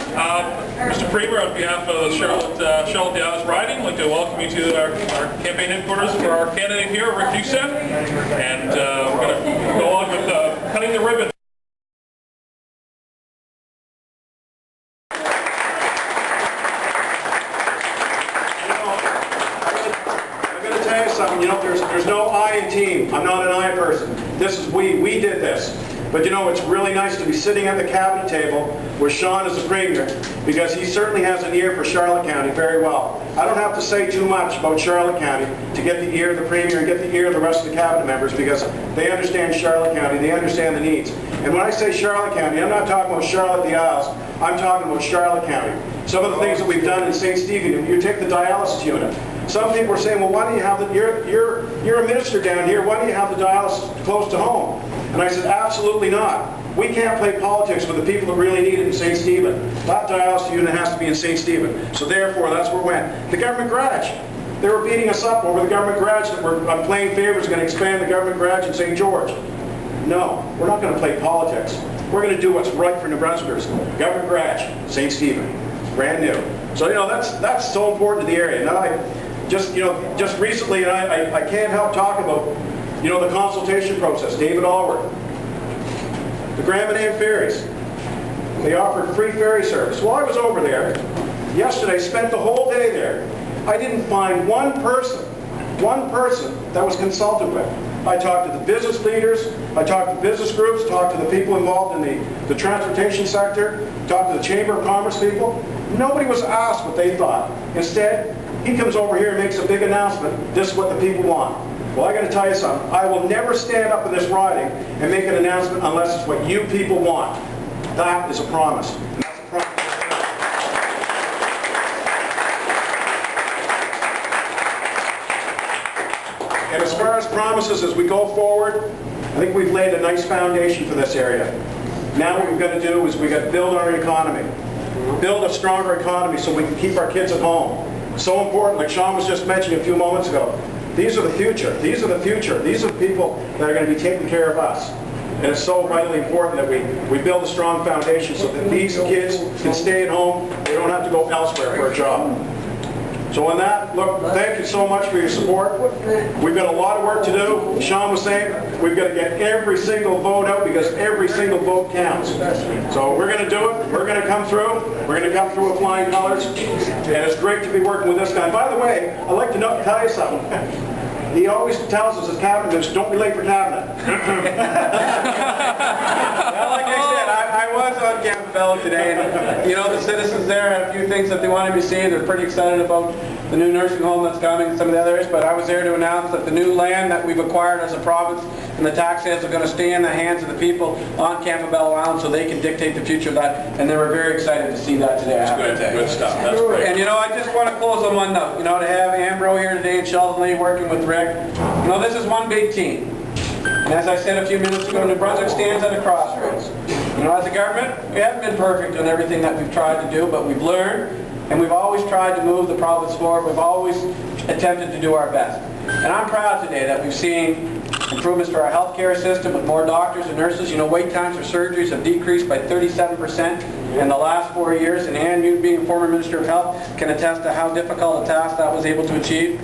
Mr. Premier, on behalf of the Sheldon Dallas riding, I'd like to welcome you to our campaign headquarters for our candidate here, Rick Doucet. And we're going to go on with cutting the ribbon. I'm going to tell you something. You know, there's no I in team. I'm not an I person. This is we. We did this. But you know, it's really nice to be sitting at the cabinet table where Shawn is the Premier, because he certainly has an ear for Charlotte County very well. I don't have to say too much about Charlotte County to get the ear of the Premier and get the ear of the rest of the cabinet members, because they understand Charlotte County, they understand the needs. And when I say Charlotte County, I'm not talking about Charlotte the Isles, I'm talking about Charlotte County. Some of the things that we've done in St. Stephen, you take the dialysis unit. Some people are saying, well, why don't you have the, you're a minister down here, why don't you have the dialysis close to home? And I said, absolutely not. We can't play politics with the people that really need it in St. Stephen. That dialysis unit has to be in St. Stephen. So therefore, that's where it went. The government garage. They were beating us up over the government garage that we're playing favors, going to expand the government garage in St. George. No, we're not going to play politics. We're going to do what's right for New Brunswickers. Government garage, St. Stephen, brand new. So you know that's so important to the area. Now just recently, I can't help talking about the consultation process. David Allward, the Graham and Ann ferries. They offered free ferry service. Well, I was over there yesterday, spent the whole day there. I didn't find one person that was consulted with. I talked to the business leaders, I talked to business groups, talked to the people involved in the transportation sector, talked to the Chamber of Commerce people. Nobody was asked what they thought. Instead, he comes over here and makes a big announcement. This is what the people want. Well, I got to tell you something. I will never stand up in this riding and make an announcement unless it's what you people want. That is a promise. And that's a promise. And as far as promises as we go forward, I think we've laid a nice foundation for this area. Now what we've got to do is we've got to build our economy. Build a stronger economy so we can keep our kids at home. So important, like Shawn was just mentioning a few moments ago. These are the future. These are the future. These are the people that are going to be taking care of us. And it's so vitally important that we build a strong foundation so that these kids can stay at home. They don't have to go elsewhere for a job. So on that, look, thank you so much for your support. We've got a lot of work to do. Shawn was saying we've got to get every single vote out because every single vote counts. So we're going to do it. We're going to come through. We're going to come through with flying colors. And it's great to be working with this guy. By the way, I'd like to tell you something. He always tells us as cabinet members, don't be late for cabinet. Well, like I said, I was on Campbell today, and the citizens there had a few things that they wanted to see. They're pretty excited about the new nursing home that's coming and some of the others, but I was there to announce that the new land that we've acquired as a province and the tax sales are going to stay in the hands of the people on Campbell Island so they can dictate the future of that, and they were very excited to see that today. That's good stuff. That's great. And I just want to close on one note, to have Breault here today and Sheldon Lee working with Rick. This is one big team. And as I said a few minutes ago, New Brunswick stands at a crossroads. As a government, we haven't been perfect on everything that we've tried to do, but we've learned, and we've always tried to move the province forward. We've always attempted to do our best. And I'm proud today that we've seen improvements to our healthcare system with more doctors and nurses. Wait times for surgeries have decreased by 37% in the last 4 years, and Ann, you being former Minister of Health, can attest to how difficult a task that was able to achieve.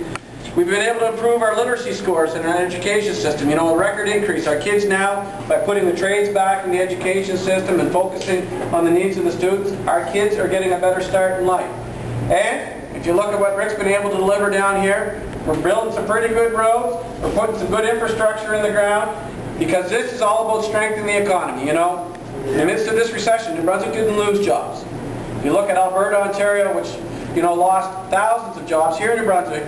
We've been able to improve our literacy scores in our education system. A record increase. Our kids now, by putting the trades back in the education system and focusing on the needs of the students, our kids are getting a better start in life. And if you look at what Rick's been able to deliver down here, we're building some pretty good roads, we're putting some good infrastructure in the ground, because this is all about strengthening the economy. In the midst of this recession, New Brunswick didn't lose jobs. If you look at Alberta, Ontario, which lost thousands of jobs, here in New Brunswick,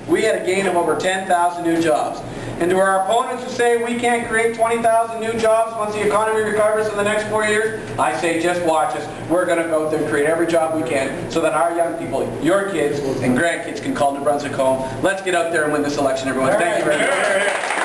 we had a gain of over 10,000 new jobs. And to our opponents who say we can't create 20,000 new jobs once the economy recovers in the next 4 years, I say just watch us. We're going to go out there and create every job we can so that our young people, your kids and grandkids, can call New Brunswick home. Let's get out there and win this election, everyone. Thank you very much.